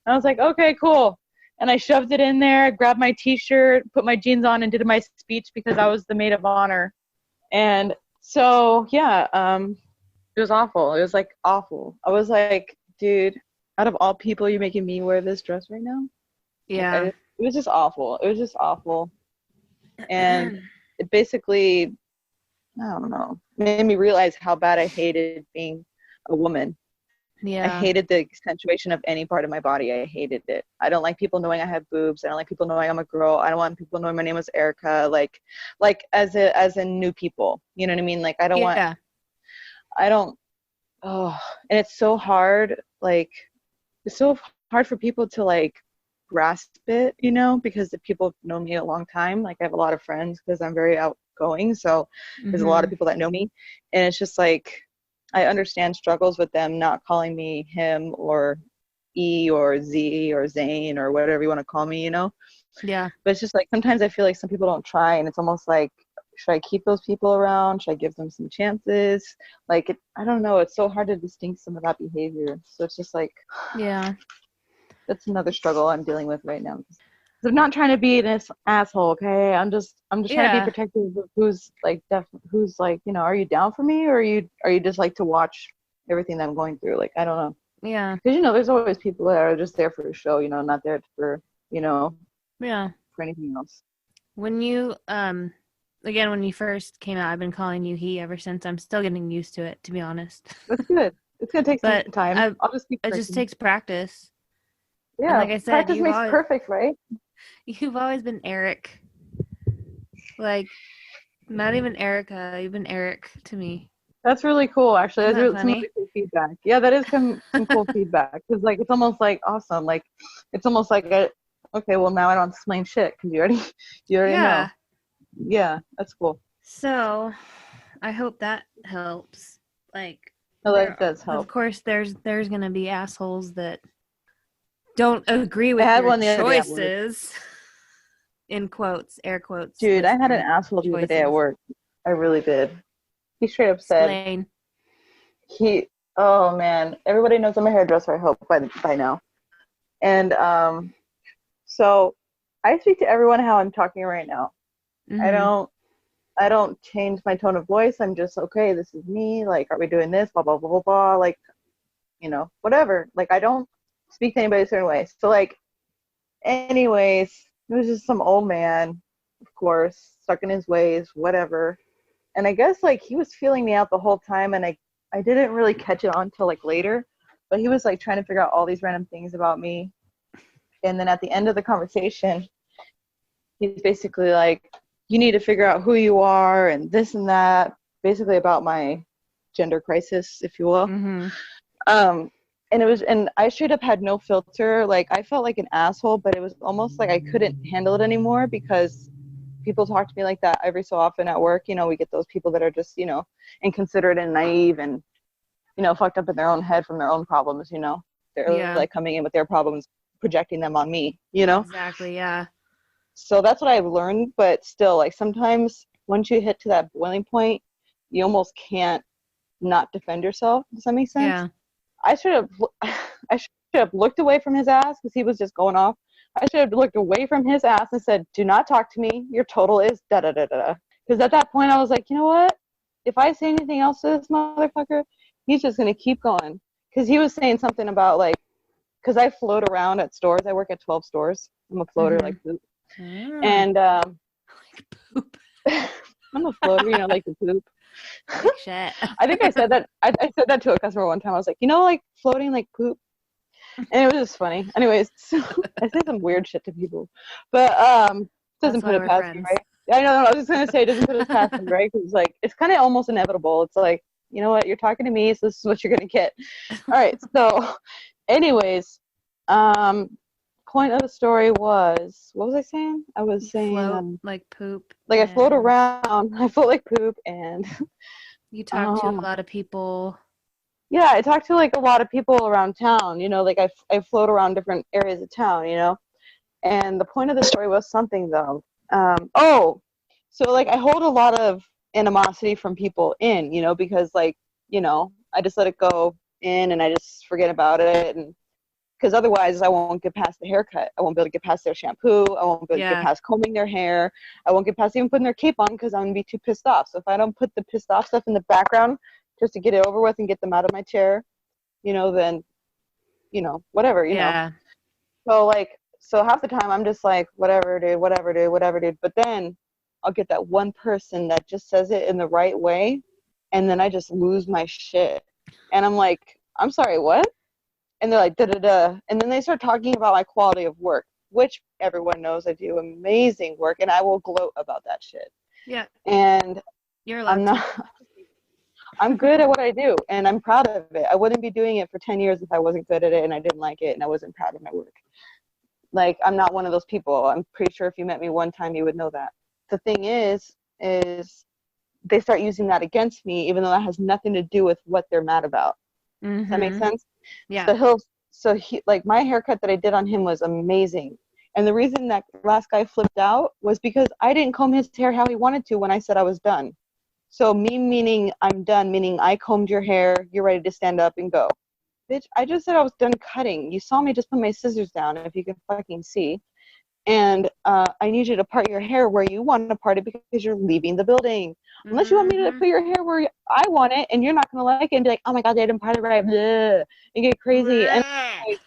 [SPEAKER 1] And I was like, okay, cool. And I shoved it in there, grabbed my T-shirt, put my jeans on, and did my speech because I was the maid of honor. And so, yeah, it was awful. It was like awful. I was like, dude, out of all people, you're making me wear this dress right now?
[SPEAKER 2] Yeah.
[SPEAKER 1] Like, it was just awful. It was just awful. And it basically, I don't know, made me realize how bad I hated being a woman.
[SPEAKER 2] Yeah.
[SPEAKER 1] I hated the accentuation of any part of my body. I hated it. I don't like people knowing I have boobs. I don't like people knowing I'm a girl. I don't want people knowing my name was Erica. Like as in new people. You know what I mean? Like I don't. Oh, and it's so hard. Like it's so hard for people to like grasp it, you know, because the people know me a long time. Like I have a lot of friends because I'm very outgoing. So there's a lot of people that know me, and it's just like, I understand struggles with them not calling me him or E or Z or Zane or whatever you want to call me, you know?
[SPEAKER 2] Yeah.
[SPEAKER 1] But it's just like, sometimes I feel like some people don't try, and it's almost like, should I keep those people around? Should I give them some chances? Like, I don't know. It's so hard to distinct some of that behavior. So it's just like,
[SPEAKER 2] yeah,
[SPEAKER 1] that's another struggle I'm dealing with right now. I'm not trying to be an asshole, okay? I'm just trying to be protective of who's like you know, are you down for me, or are you just like to watch everything that I'm going through? Like, I don't know.
[SPEAKER 2] Yeah.
[SPEAKER 1] Because you know, there's always people that are just there for the show, you know, not there for, you know, for anything else.
[SPEAKER 2] When you again, when you first came out, I've been calling you he ever since. I'm still getting used to it, to be honest.
[SPEAKER 1] That's good. It's gonna take some time. I'll just keep.
[SPEAKER 2] It just takes practice.
[SPEAKER 1] Yeah,
[SPEAKER 2] and like I said,
[SPEAKER 1] practice makes perfect, right?
[SPEAKER 2] You've always been Eric. Like, not even Erica. You've been Eric to me.
[SPEAKER 1] That's really cool, actually.
[SPEAKER 2] Isn't
[SPEAKER 1] That's
[SPEAKER 2] that
[SPEAKER 1] some really cool feedback. Yeah, that is some cool feedback. Because, like, it's almost like awesome. Like, it's almost like, okay, well, now I don't explain shit because you already know. Yeah, that's cool.
[SPEAKER 2] So, I hope that helps. Like,
[SPEAKER 1] that does help.
[SPEAKER 2] Of course, there's going to be assholes that don't agree with your choices. In quotes, air quotes.
[SPEAKER 1] Dude, I had an asshole the other day at work. I really did. He straight up said, oh man, everybody knows I'm a hairdresser, I hope, by now. And so I speak to everyone how I'm talking right now. Mm-hmm. I don't change my tone of voice. I'm just, okay, this is me. Like, are we doing this? Blah, blah, blah, blah, blah. Like, you know, whatever. Like, I don't speak to anybody a certain way. So, like, anyways, it was just some old man, of course, stuck in his ways, whatever. And I guess, like, he was feeling me out the whole time, and I didn't really catch it on until, like, later. But he was, like, trying to figure out all these random things about me. And then at the end of the conversation, he's basically like, you need to figure out who you are and this and that, basically about my gender crisis, if you will.
[SPEAKER 2] Mm-hmm.
[SPEAKER 1] And I straight up had no filter. Like, I felt like an asshole, but it was almost like I couldn't handle it anymore because people talk to me like that every so often at work. You know, we get those people that are just, you know, inconsiderate and naive and, you know, fucked up in their own head from their own problems, you know. They're like coming in with their problems, projecting them on me, you know?
[SPEAKER 2] Exactly, yeah.
[SPEAKER 1] So that's what I've learned, but still, like, sometimes once you hit to that boiling point, you almost can't not defend yourself. Does that make sense?
[SPEAKER 2] Yeah.
[SPEAKER 1] I should have looked away from his ass because he was just going off. I should have looked away from his ass and said, do not talk to me. Your total is da-da-da-da. Because at that point, I was like, you know what? If I say anything else to this motherfucker, he's just going to keep going. Because he was saying something about, like, because I float around at stores. I work at 12 stores. I'm a floater, like poop. And
[SPEAKER 2] like poop.
[SPEAKER 1] I'm a floater, you know, like the poop.
[SPEAKER 2] Like shit.
[SPEAKER 1] I think I said that. I said that to a customer one time. I was like, you know, like floating like poop. And it was just funny. Anyways, so I say some weird shit to people, but doesn't put it past me, right? I know. I was just gonna say it doesn't put it past me, right? Because like it's kind of almost inevitable. It's like, you know what, you're talking to me, so this is what you're gonna get. All right. So, anyways, point of the story was, what was I saying? I was saying,
[SPEAKER 2] float like poop.
[SPEAKER 1] like I float around. I float like poop, and
[SPEAKER 2] you talk to a lot of people.
[SPEAKER 1] Yeah, I talk to like a lot of people around town. You know, like I float around different areas of town. You know, and the point of the story was something though. So like I hold a lot of animosity from people in, you know, because like, you know, I just let it go in and I just forget about it, and because otherwise I won't get past the haircut. I won't be able to get past their shampoo. I won't be able to get past combing their hair. I won't get past even putting their cape on because I'm going to be too pissed off. So if I don't put the pissed off stuff in the background just to get it over with and get them out of my chair, you know, then, you know, whatever, you know. So half the time I'm just like, whatever, dude. But then I'll get that one person that just says it in the right way, and then I just lose my shit. And I'm like, I'm sorry, what? And they're like, da-da-da. And then they start talking about my quality of work, which everyone knows I do amazing work, and I will gloat about that shit.
[SPEAKER 2] Yeah.
[SPEAKER 1] And
[SPEAKER 2] you're allowed
[SPEAKER 1] I'm good at what I do, and I'm proud of it. I wouldn't be doing it for 10 years if I wasn't good at it and I didn't like it and I wasn't proud of my work. Like, I'm not one of those people. I'm pretty sure if you met me one time, you would know that. The thing is they start using that against me, even though that has nothing to do with what they're mad about.
[SPEAKER 2] Mm-hmm.
[SPEAKER 1] Does that make sense?
[SPEAKER 2] Yeah.
[SPEAKER 1] So he, like, my haircut that I did on him was amazing. And the reason that last guy flipped out was because I didn't comb his hair how he wanted to when I said I was done. So me meaning I'm done, meaning I combed your hair, you're ready to stand up and go. Bitch, I just said I was done cutting. You saw me just put my scissors down, if you can fucking see. And I need you to part your hair where you want to part it because you're leaving the building. Unless you want me to put your hair where I want it and you're not going to like it and be like, oh my God, they didn't part it right. Blah, and get crazy. And like,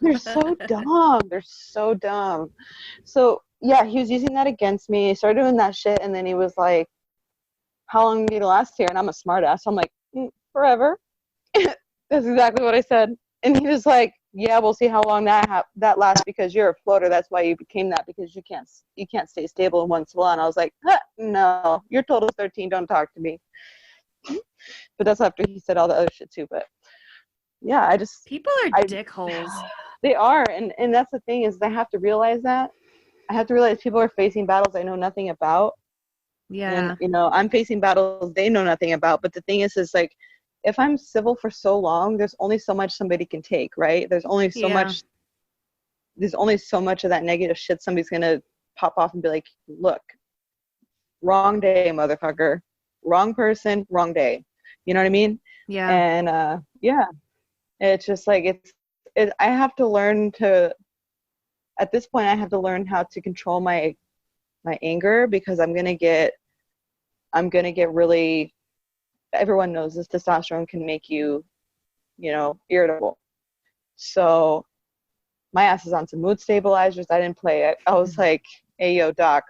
[SPEAKER 1] they're so dumb. They're so dumb. So, yeah, he was using that against me. He started doing that shit. And then he was like, how long do you last here? And I'm a smart ass. So I'm like, forever. That's exactly what I said. And he was like, yeah, we'll see how long that lasts because you're a floater. That's why you became that, because you can't stay stable in one salon. I was like, no, your total's 13. Don't talk to me. But that's after he said all the other shit too. But yeah,
[SPEAKER 2] people are dickholes.
[SPEAKER 1] They are, and that's the thing is I have to realize that. I have to realize people are facing battles I know nothing about.
[SPEAKER 2] Yeah.
[SPEAKER 1] And you know, I'm facing battles they know nothing about. But the thing is like, if I'm civil for so long, there's only so much somebody can take, right? There's only so much of that negative shit somebody's gonna pop off and be like, look, wrong day, motherfucker. Wrong person, wrong day. You know what I mean?
[SPEAKER 2] Yeah.
[SPEAKER 1] And yeah. It's just like I have to learn to, at this point I have to learn how to control my anger, because I'm gonna get really, everyone knows this, testosterone can make you, you know, irritable. So my ass is on some mood stabilizers. I didn't play it. I was like, hey, yo, doc,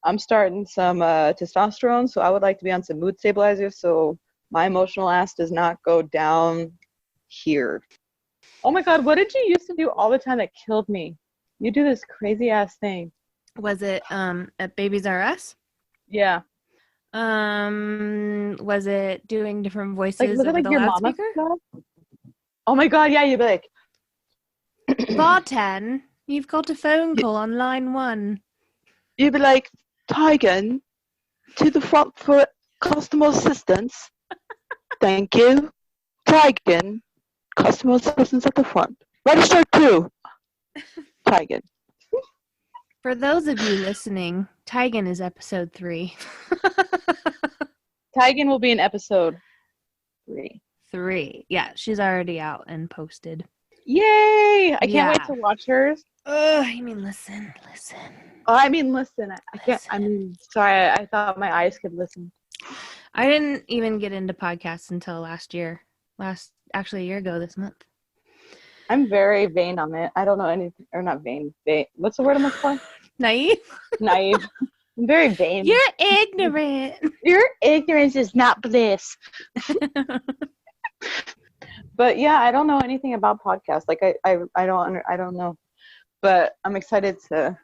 [SPEAKER 1] I'm starting some testosterone, so I would like to be on some mood stabilizers so my emotional ass does not go down here. Oh my God, what did you used to do all the time that killed me? You do this crazy ass thing.
[SPEAKER 2] Was it at Babies R Us?
[SPEAKER 1] Yeah.
[SPEAKER 2] Was it doing different voices
[SPEAKER 1] like, was
[SPEAKER 2] over
[SPEAKER 1] it like
[SPEAKER 2] the
[SPEAKER 1] your
[SPEAKER 2] loudspeaker?
[SPEAKER 1] Mama stuff? Oh my God, yeah, you'd be like,
[SPEAKER 2] Bar 10, you've got a phone call on line 1.
[SPEAKER 1] You'd be like, Tigan, to the front for customer assistance. Thank you. Tigan, customer assistance at the front. Register 2. Tigan.
[SPEAKER 2] For those of you listening, Tigan is episode 3.
[SPEAKER 1] Tigan will be in episode 3.
[SPEAKER 2] 3. Yeah, she's already out and posted.
[SPEAKER 1] Yay! I can't wait to watch hers.
[SPEAKER 2] I mean, listen.
[SPEAKER 1] Oh, I mean, listen. I can't. I mean, sorry. I thought my eyes could listen.
[SPEAKER 2] I didn't even get into podcasts until last year. Actually, a year ago this month.
[SPEAKER 1] I'm very vain on it. I don't know anything, or not vain. What's the word I'm looking for?
[SPEAKER 2] Naive.
[SPEAKER 1] I'm very vain.
[SPEAKER 2] You're ignorant.
[SPEAKER 1] Your ignorance is not bliss. But yeah, I don't know anything about podcasts. Like I don't know. But I'm excited to.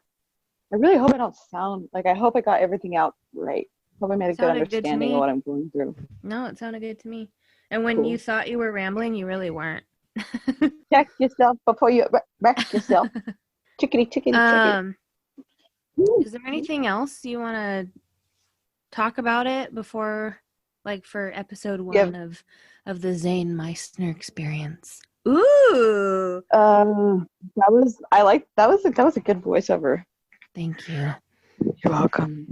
[SPEAKER 1] I really hope I don't sound like. I hope I got everything out right. Hope I made a good understanding of what I'm going through.
[SPEAKER 2] No, it sounded good to me. And when you thought you were rambling, you really weren't.
[SPEAKER 1] Check yourself before you wreck yourself. Chickity, chickity, chickity.
[SPEAKER 2] Is there anything else you want to talk about it before, like for episode 1 of the Zayn Meissner Experience? Ooh.
[SPEAKER 1] That was a good voiceover.
[SPEAKER 2] Thank you.
[SPEAKER 1] You're welcome.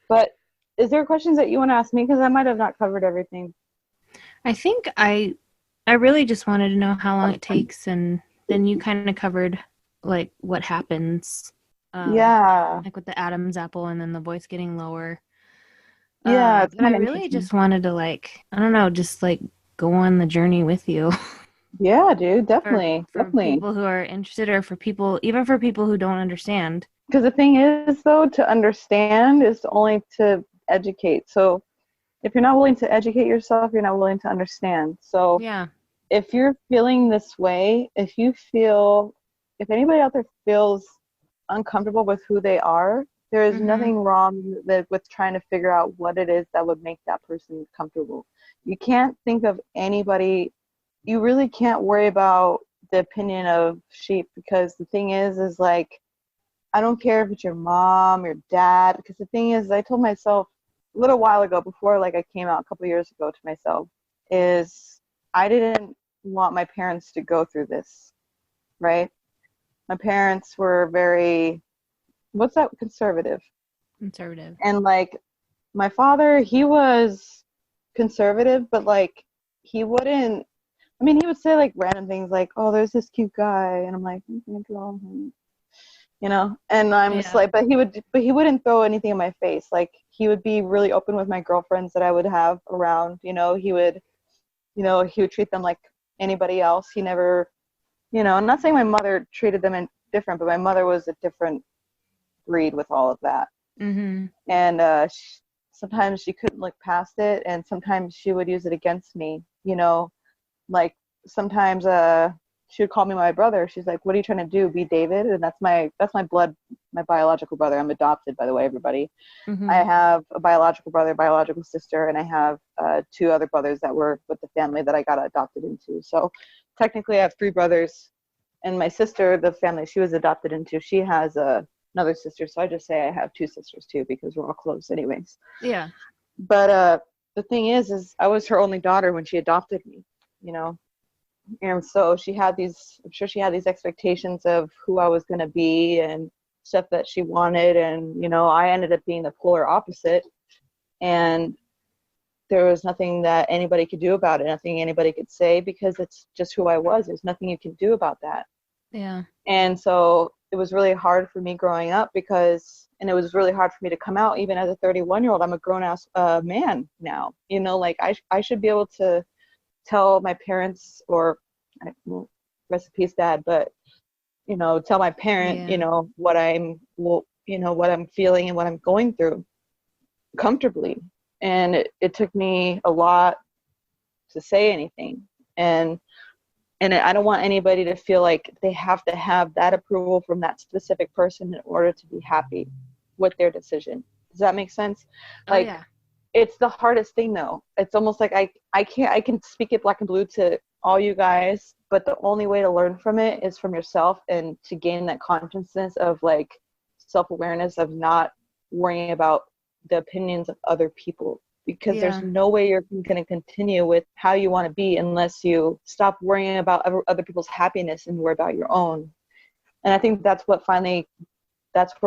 [SPEAKER 1] But is there questions that you want to ask me? Because I might have not covered everything.
[SPEAKER 2] I think I really just wanted to know how long it takes, and then you kind of covered like what happens.
[SPEAKER 1] Yeah.
[SPEAKER 2] Like with the Adam's apple and then the voice getting lower.
[SPEAKER 1] Yeah, it's
[SPEAKER 2] but I
[SPEAKER 1] kind of
[SPEAKER 2] really just wanted to like, I don't know, just like go on the journey with you.
[SPEAKER 1] Yeah, dude,
[SPEAKER 2] for
[SPEAKER 1] definitely.
[SPEAKER 2] people who are interested, or for people, even for people who don't understand.
[SPEAKER 1] Because the thing is, though, to understand is only to educate. So if you're not willing to educate yourself, you're not willing to understand. So
[SPEAKER 2] Yeah.
[SPEAKER 1] if you're feeling this way, if anybody out there feels uncomfortable with who they are, there is nothing wrong with trying to figure out what it is that would make that person comfortable. You can't think of anybody, you really can't worry about the opinion of sheep, because the thing is like, I don't care if it's your mom, your dad, because the thing is, I told myself a little while ago, before like I came out a couple years ago, to myself, is I didn't want my parents to go through this, right? My parents were very, what's that, conservative. And like my father, he was conservative, but like he wouldn't, I mean, he would say like random things like, oh, there's this cute guy. And I'm like, you know, and I'm just like, but he wouldn't throw anything in my face. Like he would be really open with my girlfriends that I would have around, he would treat them like anybody else. He never, I'm not saying my mother treated them different, but my mother was a different breed with all of that. And sometimes she couldn't look past it, and sometimes she would use it against me, like sometimes she would call me my brother. She's like, what are you trying to do, be David? And that's my blood, my biological brother. I'm adopted, by the way, everybody. I have a biological brother, biological sister, and I have 2 other brothers that were with the family that I got adopted into. So technically I have 3 brothers, and my sister, the family she was adopted into, she has another sister. So I just say I have 2 sisters too, because we're all close anyways.
[SPEAKER 2] Yeah.
[SPEAKER 1] But the thing is I was her only daughter when she adopted me, and so I'm sure she had these expectations of who I was going to be and stuff that she wanted. And, I ended up being the polar opposite. And there was nothing that anybody could do about it, nothing anybody could say, because it's just who I was. There's nothing you can do about that.
[SPEAKER 2] Yeah.
[SPEAKER 1] And so it was really hard for me growing up, and it was really hard for me to come out even as a 31-year-old. I'm a grown-ass man now, like I should be able to tell my parents, or rest in peace, Dad, but tell my parent, what I'm feeling and what I'm going through comfortably. And it took me a lot to say anything, and I don't want anybody to feel like they have to have that approval from that specific person in order to be happy with their decision. Does that make sense? Like, yeah. It's the hardest thing, though. It's almost like I can speak it black and blue to all you guys, but the only way to learn from it is from yourself, and to gain that consciousness of like self-awareness of not worrying about the opinions of other people, because there's no way you're going to continue with how you want to be unless you stop worrying about other people's happiness and worry about your own. And I think that's where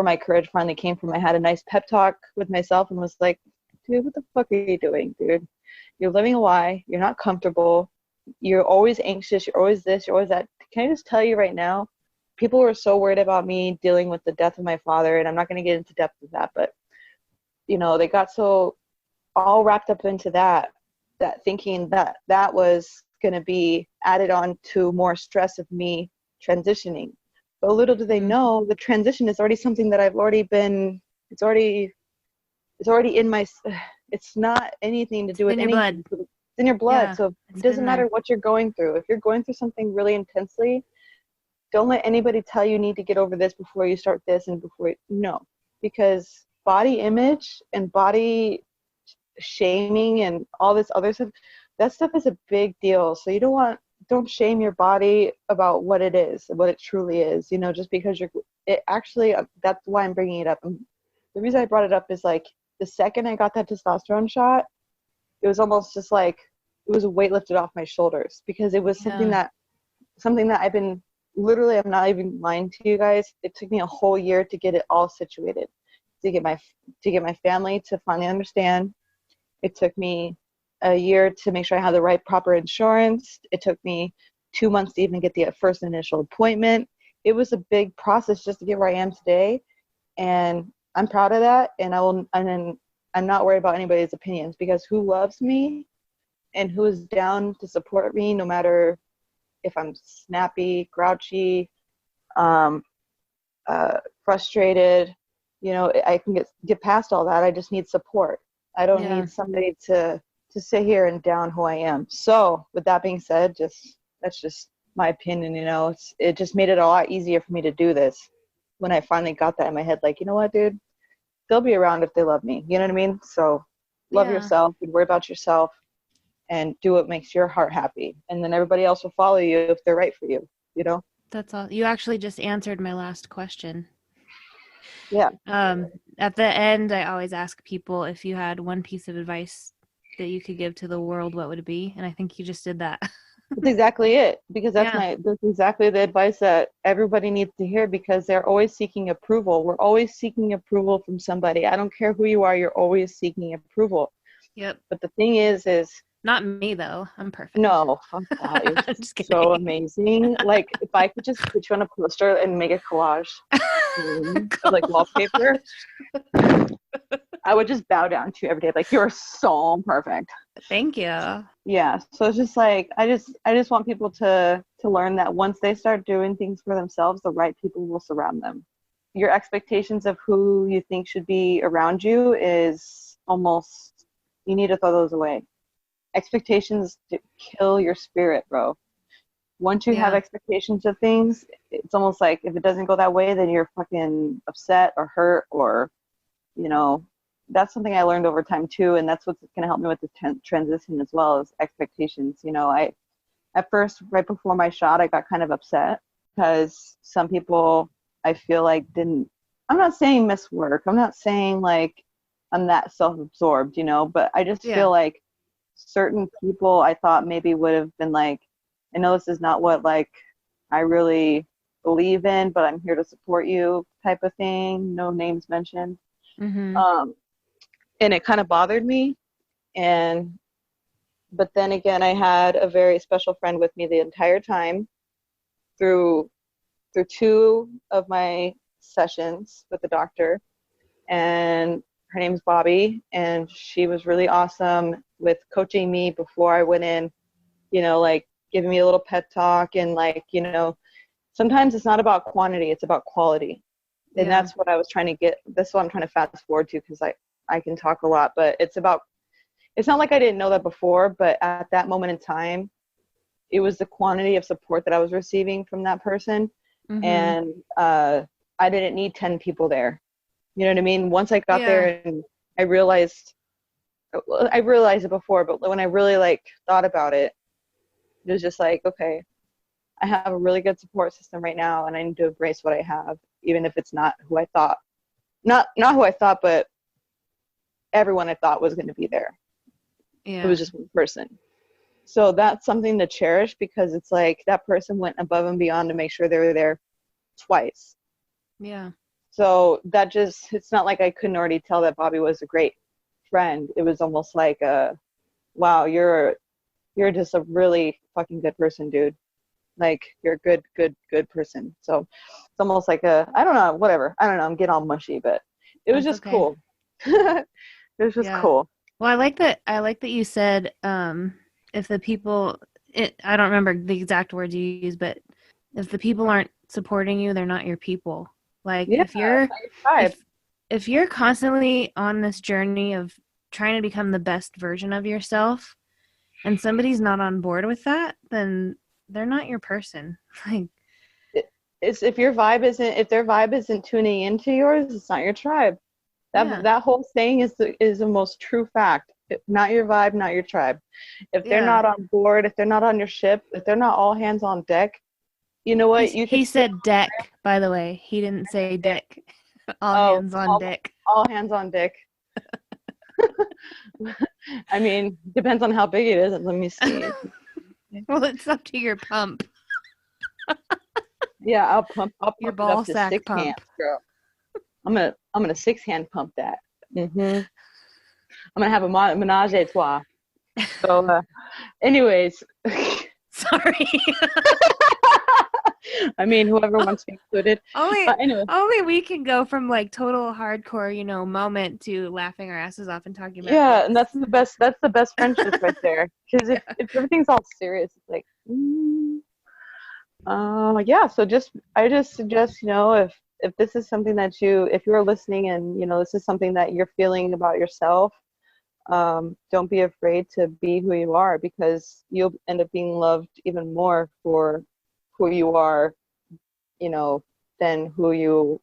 [SPEAKER 1] my courage finally came from. I had a nice pep talk with myself and was like, dude, what the fuck are you doing, dude? You're living a lie. You're not comfortable. You're always anxious. You're always this. You're always that. Can I just tell you right now, people were so worried about me dealing with the death of my father, and I'm not going to get into depth of that, but, they got so all wrapped up into that thinking that was going to be added on to more stress of me transitioning. But little do they know, the transition is already something that I've already been, it's already in my, it's not anything to do with anything. It's in your blood. Yeah, so it doesn't matter what you're going through. If you're going through something really intensely, don't let anybody tell you need to get over this before you start this and no, because body image and body shaming and all this other stuff, that stuff is a big deal. So you don't want don't shame your body about what it is, what it truly is, you know, just because it actually, that's why I'm bringing it up. And the reason I brought it up is like the second I got that testosterone shot, it was almost just like, it was a weight lifted off my shoulders, because it was something that I've been, literally, I'm not even lying to you guys. It took me a whole year to get it all situated, to get my family to finally understand. It took me a year to make sure I had the right proper insurance. It took me 2 months to even get the first initial appointment. It was a big process just to get where I am today. And I'm proud of that. And I'm not worried about anybody's opinions, because who loves me and who is down to support me, no matter if I'm snappy, grouchy, frustrated, you know, I can get past all that. I just need support. I don't need somebody to sit here and down who I am. So with that being said, that's just my opinion, you know. It just made it a lot easier for me to do this when I finally got that in my head, like, you know what, dude, they'll be around if they love me. You know what I mean? So love yourself and worry about yourself and do what makes your heart happy. And then everybody else will follow you if they're right for you, you know?
[SPEAKER 2] That's all. You actually just answered my last question.
[SPEAKER 1] Yeah.
[SPEAKER 2] At the end, I always ask people, if you had one piece of advice that you could give to the world, what would it be? And I think you just did that.
[SPEAKER 1] That's exactly it, because that's exactly the advice that everybody needs to hear, because they're always seeking approval. We're always seeking approval from somebody. I don't care who you are, you're always seeking approval.
[SPEAKER 2] Yep.
[SPEAKER 1] But the thing is
[SPEAKER 2] not me though. I'm perfect.
[SPEAKER 1] No, God, you're just so amazing. Like, if I could just put you on a poster and make a collage of, like, wallpaper, I would just bow down to you every day. Like, you're so perfect.
[SPEAKER 2] Thank you.
[SPEAKER 1] Yeah. So it's just like, I just want people to learn that once they start doing things for themselves, the right people will surround them. Your expectations of who you think should be around you is almost, you need to throw those away. Expectations kill your spirit, bro. Once you have expectations of things, it's almost like if it doesn't go that way, then you're fucking upset or hurt, or, you know, that's something I learned over time too. And that's what's going to help me with the transition as well, as expectations. You know, at first, right before my shot, I got kind of upset because some people, I feel like, I'm not saying miss work. I'm not saying like I'm that self-absorbed, you know, but I just feel like certain people I thought maybe would have been like, I know this is not what, like, I really believe in, but I'm here to support you type of thing. No names mentioned.
[SPEAKER 2] Mm-hmm.
[SPEAKER 1] And it kind of bothered me. But then again, I had a very special friend with me the entire time through 2 of my sessions with the doctor. And her name's Bobby, and she was really awesome with coaching me before I went in, you know, like giving me a little pep talk, and like, you know, sometimes it's not about quantity, it's about quality. And that's what I was trying to get. That's what I'm trying to fast forward to, because I can talk a lot, but it's not like I didn't know that before, but at that moment in time, it was the quantity of support that I was receiving from that person. Mm-hmm. And I didn't need 10 people there. You know what I mean? Once I got there, and I realized it before, but when I really like thought about it, it was just like, okay, I have a really good support system right now, and I need to embrace what I have, even if it's not who I thought, not who I thought, but everyone I thought was going to be there. Yeah. It was just one person. So that's something to cherish, because it's like that person went above and beyond to make sure they were there twice. Yeah. So that it's not like I couldn't already tell that Bobby was a great friend. It was almost like, wow, you're just a really fucking good person, dude. Like, you're a good person. So it's almost like I don't know, whatever. I don't know. I'm getting all mushy, but it was just cool. It was just cool.
[SPEAKER 2] Well, I like that you said, if the people, I don't remember the exact words you used, but if the people aren't supporting you, they're not your people. Like, if you're constantly on this journey of trying to become the best version of yourself, and somebody's not on board with that, then they're not your person. Like,
[SPEAKER 1] it's if their vibe isn't tuning into yours, it's not your tribe. That whole saying is the most true fact. not your vibe, not your tribe. If they're not on board, if they're not on your ship, if they're not all hands on deck, you know what?
[SPEAKER 2] He said deck, by the way. He didn't say dick. All hands on deck.
[SPEAKER 1] All hands on deck. I mean, depends on how big it is. Let me see.
[SPEAKER 2] Well, it's up to your pump.
[SPEAKER 1] Yeah, I'll pump
[SPEAKER 2] your
[SPEAKER 1] it
[SPEAKER 2] ball
[SPEAKER 1] up to
[SPEAKER 2] sack
[SPEAKER 1] 6
[SPEAKER 2] pump.
[SPEAKER 1] hands, girl. I'm gonna 6-hand pump that. I'm gonna have a menage a trois. So, anyways.
[SPEAKER 2] Sorry.
[SPEAKER 1] I mean, whoever wants to be included.
[SPEAKER 2] Only we can go from like total hardcore, moment to laughing our asses off and talking about
[SPEAKER 1] this. And that's the best. That's the best friendship right there. Because if everything's all serious, it's like, yeah. So I just suggest, if this is something that if you're listening and this is something that you're feeling about yourself, don't be afraid to be who you are, because you'll end up being loved even more for who you are, than who you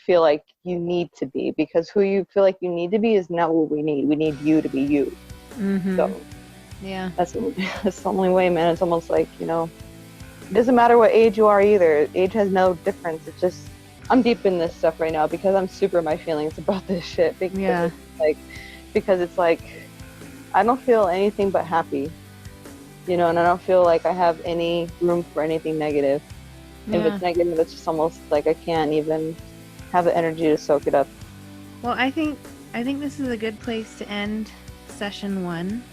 [SPEAKER 1] feel like you need to be, because who you feel like you need to be is not what we need. We need you to be you. So
[SPEAKER 2] yeah,
[SPEAKER 1] that's the only way, man. It's almost like, it doesn't matter what age you are either. Age has no difference. It's just, I'm deep in this stuff right now because I'm super in my feelings about this shit, because it's like I don't feel anything but happy, and I don't feel like I have any room for anything negative. If it's negative, it's just almost like I can't even have the energy to soak it up.
[SPEAKER 2] Well, I think this is a good place to end session 1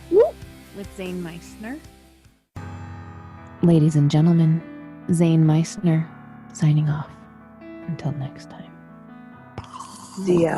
[SPEAKER 2] with Zayn Meissner. Ladies and gentlemen, Zayn Meissner signing off. Until next time.
[SPEAKER 1] See ya.